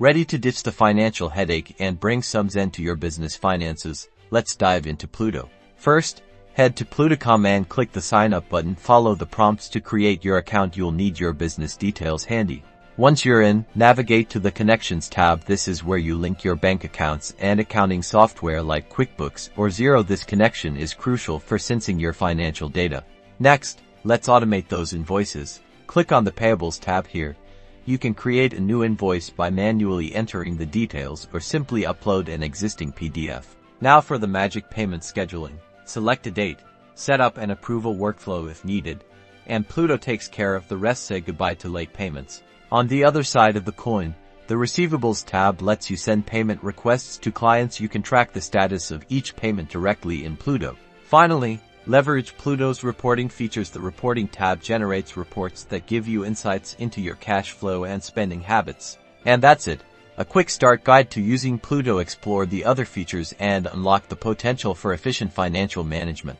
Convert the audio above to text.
Ready to ditch the financial headache and bring some zen to your business finances? Let's dive into Plooto. First, head to Plooto.com and click the sign up button. Follow the prompts to create your account. You'll need your business details handy. Once you're in, navigate to the Connections tab. This is where you link your bank accounts and accounting software like QuickBooks or Xero. This connection is crucial for syncing your financial data. Next, let's automate those invoices. Click on the Payables tab here. You can create a new invoice by manually entering the details or simply upload an existing PDF. Now for the magic payment scheduling. Select a date, set up an approval workflow if needed, and Plooto takes care of the rest. Say goodbye to late payments. On the other side of the coin, the Receivables tab lets you send payment requests to clients. You can track the status of each payment directly in Plooto. Finally, leverage Plooto's reporting features. The Reporting tab generates reports that give you insights into your cash flow and spending habits. And that's it. A quick start guide to using Plooto. Explore the other features and unlock the potential for efficient financial management.